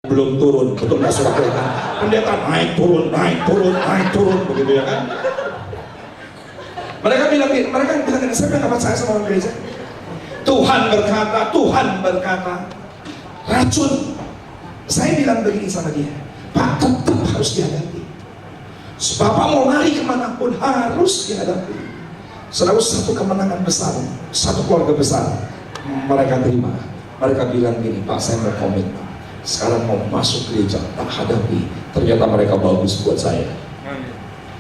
belum turun, betul nggak surat kan? Pendeta naik turun begitu ya kan? Mereka bilang, saya bilang apa saya sama orang gereja? Tuhan berkata, racun. Saya bilang begini sama dia, Pak, tetap harus dihadapi. Bapak mau lari kemanapun harus dihadapi. Selalu satu kemenangan besar, satu keluarga besar. Mereka terima. Mereka bilang gini, Pak, saya mau komit. Sekarang mau masuk gereja, tak hadapi. Ternyata mereka bagus buat saya.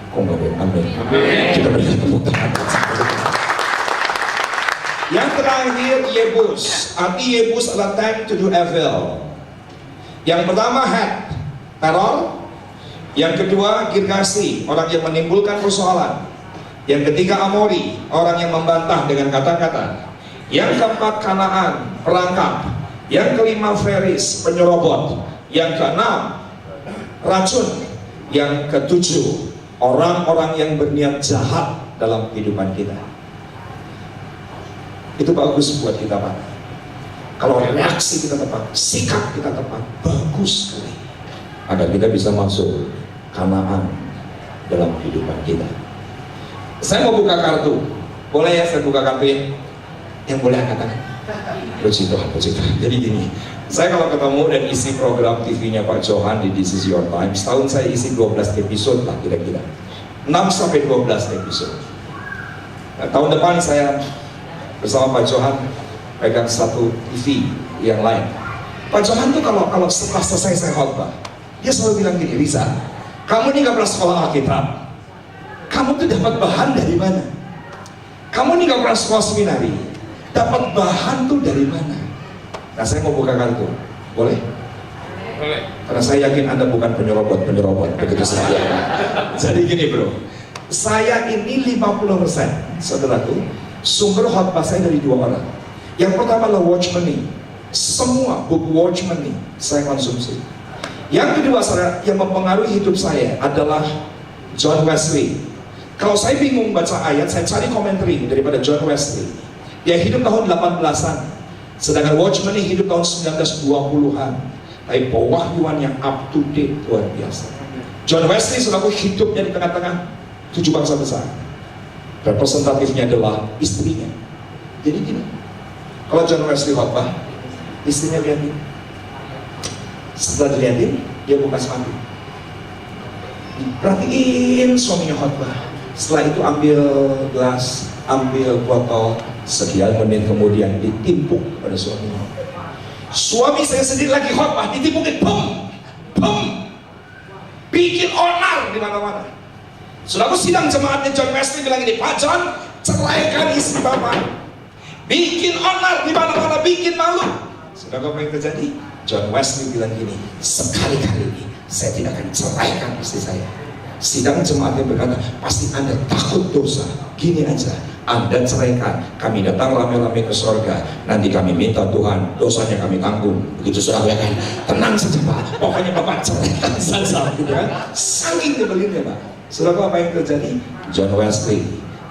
Kok nggak boleh? Amin. Kita berikan tepuk tangan. Yang terakhir, Yebus. Arti Yebus adalah time to do evil. Yang pertama, head, teror. Yang kedua, Girgasi, orang yang menimbulkan persoalan. Yang ketiga, Amori, orang yang membantah dengan kata-kata. Yang keempat, Kanaan, perangkap. Yang kelima, Feris, penyerobot. Yang keenam, racun. Yang ketujuh, orang-orang yang berniat jahat dalam kehidupan kita. Itu bagus buat kita, Pak. Kalau reaksi kita tepat, sikap kita tepat, bagus sekali. Agar kita bisa masuk Kanaan dalam kehidupan kita. Saya mau buka kartu. Boleh ya saya buka kartu ya? Yang boleh angkat tangan. Puji Tuhan. Jadi gini, saya kalau ketemu dan isi program TV-nya Pak Johan di This Is Your Time, setahun saya isi 12 episode lah kira-kira, 6-12 episode. Nah, tahun depan saya bersama Pak Johan pegang satu TV yang lain. Pak Johan tuh kalau setelah selesai saya khotbah, dia selalu bilang gini, Riza, kamu ini gak pernah sekolah Alkitab, kamu tuh dapat bahan dari mana? Kamu ini gak pernah sekolah seminari, dapat bahan tuh dari mana? Nah, saya mau buka kartu, boleh? Boleh. Karena saya yakin Anda bukan penyerobot begitu saja. Jadi gini bro, saya ini 50%, saudaraku, sumber khotbah saya dari dua orang. Yang pertama adalah Watch Money. Semua buku Watch Money saya konsumsi. Yang kedua, saudara, yang mempengaruhi hidup saya adalah John Wesley. Kalau saya bingung baca ayat, saya cari komentari daripada John Wesley. Dia hidup tahun 18-an, sedangkan Watch Money hidup tahun 1920-an. Tapi pewahyuan yang up to date luar biasa. John Wesley selalu hidupnya di tengah-tengah 7 bangsa besar. Representatifnya adalah istrinya. Jadi gini, kalau John Wesley khotbah, istrinya lihatin. Setelah dilihatin, dia buka sepatu. Perhatiin suaminya khotbah. Setelah itu ambil gelas, ambil botol, sekian menit kemudian ditimpuk pada suaminya. Suami saya sendiri lagi khotbah, ditimpukin, bum, bikin onar di mana-mana. Selalu sidang jemaatnya John Wesley bilang ini, Pak John, ceraikan istri Bapak. Bikin onar di mana-mana, bikin malu. Sudah apa yang terjadi? John Wesley bilang gini, sekali-kali ini saya tidak akan ceraikan istri saya. Sidang jemaatnya berkata, pasti Anda takut dosa. Gini aja, Anda ceraikan, kami datang rame-rame ke sorga, nanti kami minta Tuhan, dosanya kami tanggung. Begitu sudah ya kan? Tenang saja Pak, pokoknya Bapak ceraikan saja, gitu kan? Saking nyebelinnya Pak. Saudara, apa yang terjadi? John Wesley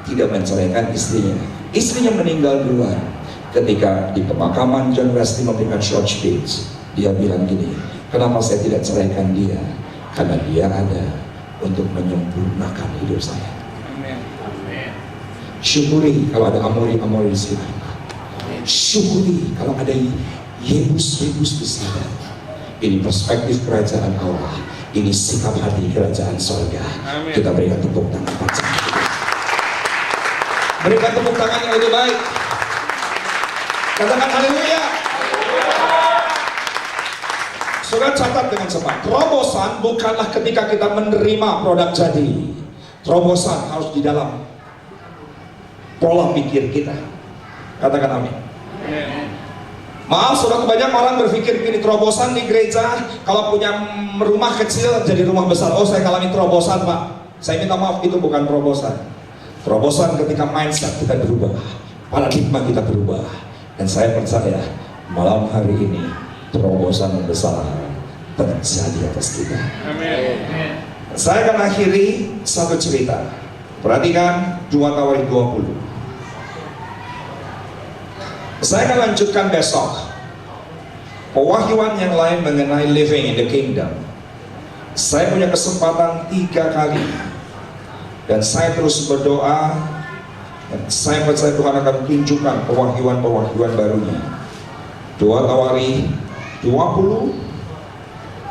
tidak menceraikan istrinya. Istrinya meninggal duluan. Ketika di pemakaman John Wesley memberikan short speech, dia bilang gini, kenapa saya tidak ceraikan dia? Karena dia ada untuk menyempurnakan hidup saya. Amin. Syukuri kalau ada Amori di sini. Syukuri kalau ada Yebus di sini. Ini perspektif kerajaan Allah. Ini sikap hati kerajaan sorga. Amin. Kita berikan tepuk tangan. Berikan tepuk tangan yang lebih baik. Katakan haleluya. Saudara, catat dengan cepat, terobosan bukanlah ketika kita menerima produk jadi. Terobosan harus di dalam pola pikir kita. Katakan amin. Maaf, saudara, banyak orang berpikir begini, terobosan di gereja kalau punya rumah kecil jadi rumah besar. Oh, saya alami terobosan Pak. Saya minta maaf, itu bukan terobosan. Terobosan ketika mindset kita berubah, paradigma kita berubah. Dan saya percaya malam hari ini terobosan besar terjadi atas kita. Amin. Saya akan akhiri satu cerita. Perhatikan 2 Tawarikh 20. Saya akan lanjutkan besok. pewahyuan yang lain mengenai living in the kingdom. Saya punya kesempatan 3 kali, dan saya terus berdoa, dan saya percaya Tuhan akan tunjukkan pewahyuan-pewahyuan barunya. 2 Tawarikh 20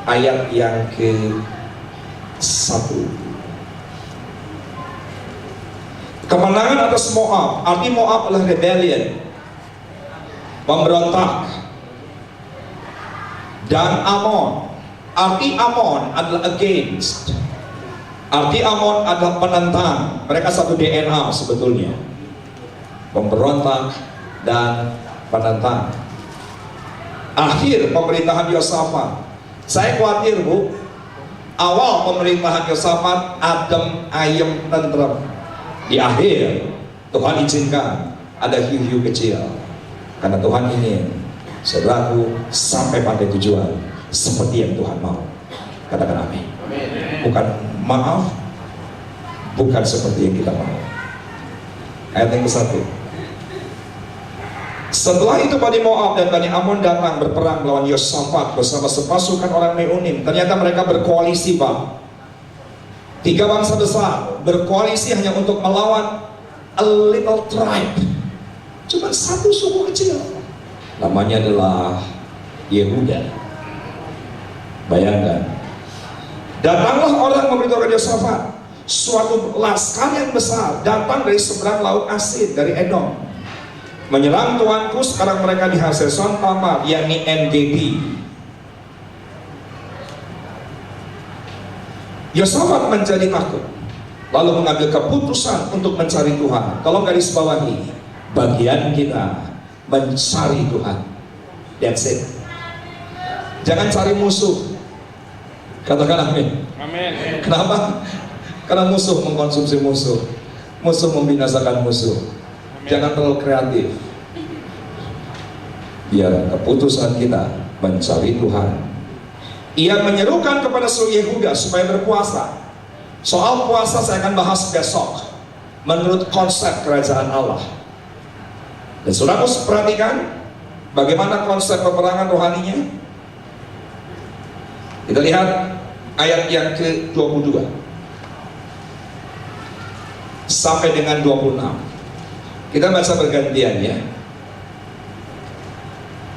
ayat yang ke-1. Kemenangan atas Moab. Arti Moab adalah rebellion, pemberontak. Dan Amon, arti Amon adalah against. Arti Amon adalah penentang. Mereka satu DNA sebetulnya, pemberontak dan penentang. Akhir pemerintahan Yosafat, saya khawatir Bu, awal pemerintahan Yosafat adem, ayem, tentrem. Di akhir Tuhan izinkan ada hiu-hiu kecil, karena Tuhan ingin saudaraku sampai pada tujuan seperti yang Tuhan mau. Katakan amin. Bukan maaf, bukan seperti yang kita mau. Ayat yang ke-1. Setelah itu Bani Moab dan Bani Amon datang berperang melawan Yosafat bersama sepasukan orang Meunim. Ternyata mereka berkoalisi, Pak. 3 bangsa besar berkoalisi hanya untuk melawan a little tribe, cuma satu suku kecil, namanya adalah Yehuda. Bayangkan, datanglah orang memberitahukan Yosafat, suatu laskar yang besar datang dari seberang laut Asin, dari Edom, menyerang tuanku. Sekarang mereka di Haseson Tamar, yakni NGB. Yosafat menjadi takut, lalu mengambil keputusan untuk mencari Tuhan. Tolong garis bawahi, bagian kita mencari Tuhan. That's it. Jangan cari musuh. Katakan amin. Amin. Kenapa? Karena musuh mengkonsumsi musuh, musuh membinasakan musuh. Amin. Jangan terlalu kreatif. Biar keputusan kita mencari Tuhan. Ia menyerukan kepada seluruh Yehuda supaya berpuasa. Soal puasa saya akan bahas besok, menurut konsep kerajaan Allah. Dan saudara perhatikan bagaimana konsep peperangan rohaninya. Kita lihat ayat yang ke-22 sampai dengan 26. Kita baca bergantian ya.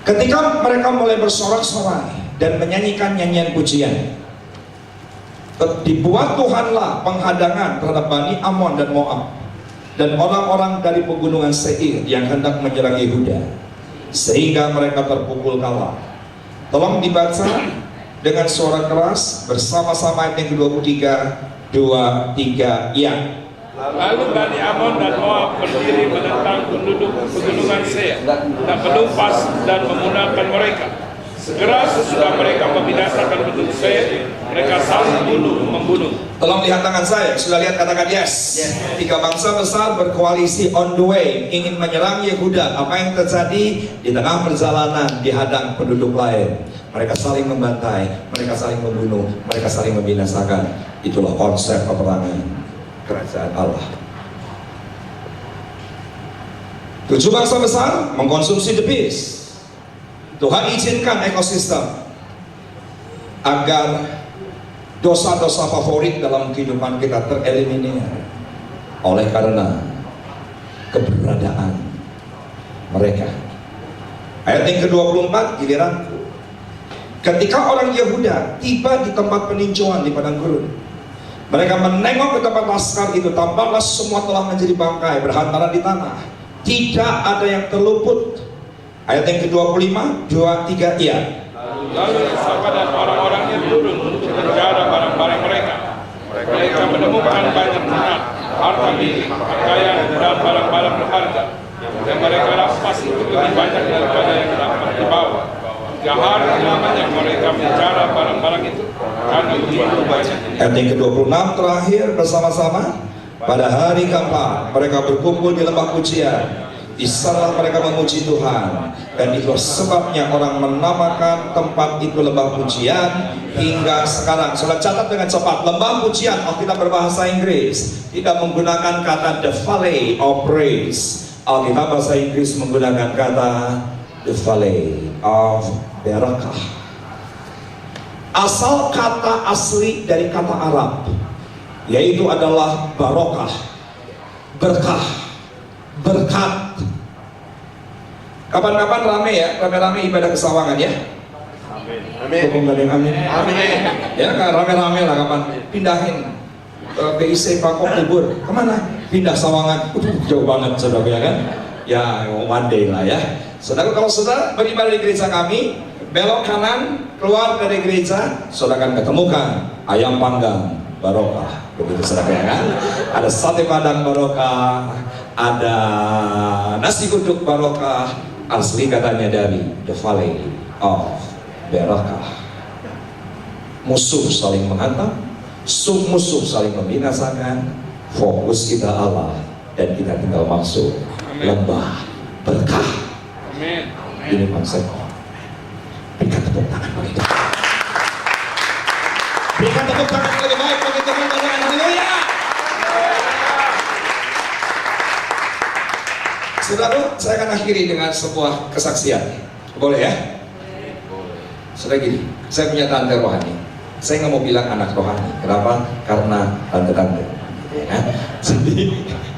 Ketika mereka mulai bersorak-sorai dan menyanyikan nyanyian pujian, dibuat Tuhanlah penghadangan terhadap Bani Amon dan Moab dan orang-orang dari pegunungan Seir yang hendak menyerang Yehuda, sehingga mereka terpukul kalah. Tolong dibaca dengan suara keras bersama-sama ayat yang ke-23, 2, 3, ya. Lalu Bani Amon dan Moab berdiri menentang penduduk pegunungan Seir dan menumpas dan memunahkan mereka. Segera sesudah mereka membinasakan penduduk Seir, mereka saling membunuh. Tolong lihat tangan saya, sudah lihat, katakan yes. 3 bangsa besar berkoalisi on the way, ingin menyerang Yehuda. Apa yang terjadi? Di tengah perjalanan dihadang penduduk lain. Mereka saling membantai, mereka saling membunuh, mereka saling membinasakan. Itulah konsep peperangan kerajaan Allah. 7 bangsa besar mengkonsumsi the beast. Tuhan izinkan ekosistem agar dosa-dosa favorit dalam kehidupan kita tereliminir oleh karena keberadaan mereka. Ayat yang ke-24, giliranku. Ketika orang Yehuda tiba di tempat peninjauan di padang gurun, mereka menengok ke tempat laskar itu, tampaklah semua telah menjadi bangkai berhantaran di tanah. Tidak ada yang terluput. Ayat yang ke-25, 2, 3, iya. Lalu Yosafat dan orang-orangnya turun untuk menjara barang-barang mereka. Mereka menemukan banyak ternak, harta milik, pakaian, dan barang-barang berharga. Dan mereka rampas itu lebih banyak daripada yang dapat dibawa. 3 hari lamanya mereka menjara barang-barang itu karena begitu banyak. Ayat yang ke-26 terakhir bersama-sama. Pada hari keempat mereka berkumpul di lembah pujian. Di sana mereka memuji Tuhan, dan itulah sebabnya orang menamakan tempat itu lembah pujian hingga sekarang. Sudah catat dengan cepat, lembah pujian. Alkitab berbahasa Inggris tidak menggunakan kata the valley of praise. Alkitab bahasa Inggris menggunakan kata the valley of Berakah. Asal kata asli dari kata Arab, yaitu adalah barokah, berkah, berkat. Kapan-kapan rame ya, rame-rame ibadah ke Sawangan ya. Amin. Amin. Amin. Ya kan rame-rame lah kapan. Pindahin BIC Pakok libur kemana? Pindah Sawangan. Jauh banget saudara ya kan. Ya one day lah ya. Saudara, kalau saudara beribadah di gereja kami, belok kanan keluar dari gereja, saudara akan ketemukan ayam panggang barokah. Begitu saudara ya kan. Ada sate padang barokah, ada nasi uduk barokah. Asli katanya dari the valley of Berakah. Musuh saling menghantam, musuh saling membinasakan. Fokus kita Allah dan kita tinggal masuk lembah berkah. Amin. Ini konsep. Berikan tepuk tangan bagi Tuhan. Berikan tepuk tangan yang lebih baik bagi Tuhan. Haleluya. Saudara, saya akan akhiri dengan sebuah kesaksian. Boleh ya? Saudara gini, saya punya tante rohani. Saya nggak mau bilang anak rohani. Kenapa? Karena tante-tante. Ya.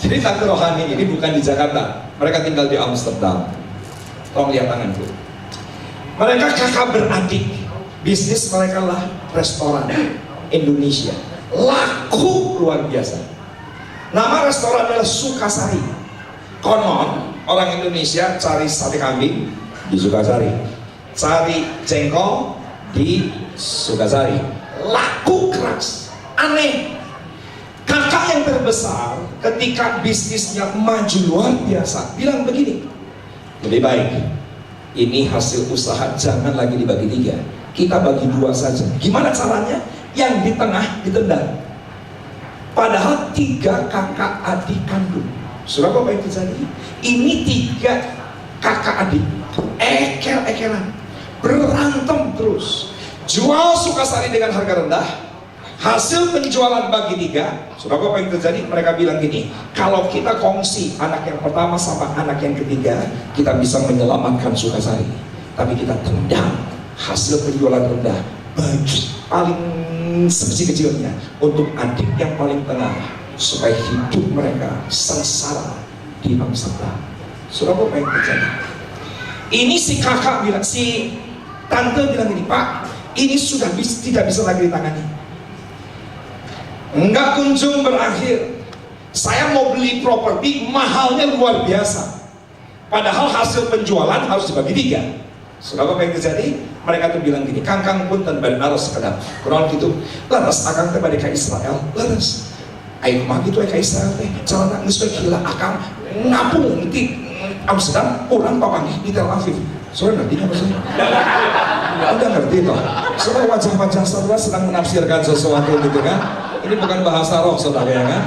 Jadi tante rohani ini bukan di Jakarta. Mereka tinggal di Amsterdam. Tolong lihat tanganku. Mereka kakak beradik. Bisnis mereka lah restoran Indonesia. Laku luar biasa. Nama restoran adalah Sukasari. Konon orang Indonesia cari sate kambing di Sukasari, cari jengkol di Sukasari. Laku keras. Aneh. Kakak yang terbesar ketika bisnisnya maju luar biasa bilang begini, lebih baik ini hasil usaha jangan lagi dibagi 3, kita bagi 2 saja. Gimana caranya? Yang di tengah ditendang. Padahal 3 kakak adik kandung. Saudara, apa yang terjadi? Ini 3 kakak adik ekel-ekelan, berantem terus, jual Sukasari dengan harga rendah. Hasil penjualan bagi 3. Saudara, apa yang terjadi? Mereka bilang gini, kalau kita kongsi anak yang pertama sama anak yang ketiga, kita bisa menyelamatkan Sukasari. Tapi kita tendang hasil penjualan rendah, bagi paling sekecil-kecilnya untuk adik yang paling tengah, supaya hidup mereka sengsara di Amsterdam. Saudara, apa yang terjadi? Ini si kakak bilang, si tante bilang ini, Pak, ini sudah tidak bisa lagi ditangani. Enggak kunjung berakhir. Saya mau beli properti, mahalnya luar biasa. Padahal hasil penjualan harus dibagi 3. Saudara, apa yang terjadi? Mereka tuh bilang gini, kangkang pun dan naros sekedap. Kurang gitu, laras akang teh balik ke Israel, laras. Ayo mah gitu ya Israel teh, calon nggak gila akang ngapung di Amsterdam, orang papangi di Tel Aviv. Saudara ngerti nggak maksudnya? Udah ngerti toh? Saudara, wajah-wajah saudara sedang menafsirkan sesuatu gitu kan? Ini bukan bahasa roh saudara ya kan?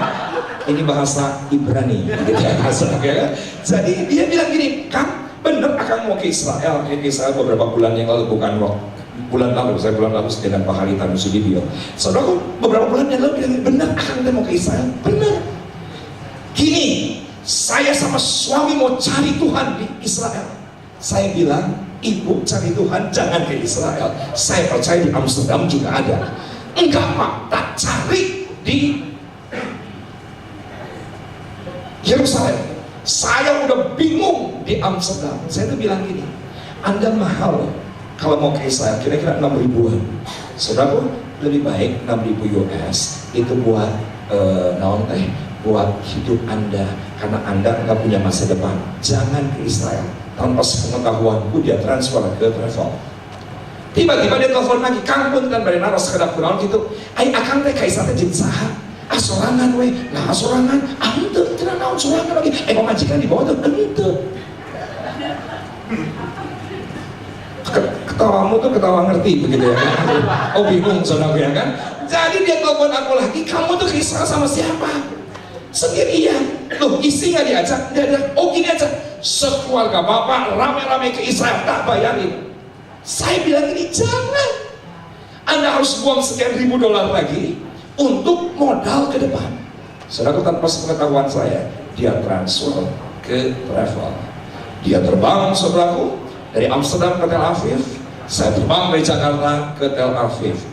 Ini bahasa Ibrani gitu ya kan? Jadi dia bilang gini, Kang bener akang mau ke Israel. Ke Israel beberapa bulan yang lalu, bukan bulan lalu dengan Pak Hari Tanu Sudibyo. Saudara, beberapa bulan yang lalu bilang, bener akang mau ke Israel. Bener. Gini, saya sama suami mau cari Tuhan di Israel. Saya bilang, ibu cari Tuhan jangan ke Israel. Saya percaya di Amsterdam juga ada. Enggak Pak, tak cari di Yerusalem. Saya udah bingung di Amsterdam. Saya tuh bilang gini, Anda mahal kalau mau ke Israel, kira-kira 6 ribuan. Saudara, lebih baik 6.000 US itu buat naon teh, buat hidup Anda, karena Anda nggak punya masa depan. Jangan ke Israel. Tanpa sepengetahuanku dia transfer ke travel. Tiba-tiba dia telepon lagi, Kang pun kan bari naros sekedap kurang gitu. Ai akang teh ka Israel teh jeung saha? Sorangan we. Nah sorangan, henteu teu naon sorangan lagi. Pamajikan di bawah teh henteu. Ketawamu tuh ketawa ngerti begitu ya kan? Oh bingung saudara ya kan? Jadi dia telepon aku lagi, kamu tuh ke Israel sama siapa? Sendirian. Loh, istri nggak diajak? Nggak ada. Oh gini aja, sekeluarga bapak rame-rame ke Israel, tak bayarin. Saya bilang gini, jangan. Anda harus buang sekian ribu dolar lagi untuk modal ke depan. Saudara, tanpa sepengetahuan saya, dia transfer ke travel. Dia terbang, saudaraku, dari Amsterdam ke Tel Aviv. Saya terbang dari Jakarta ke Tel Aviv.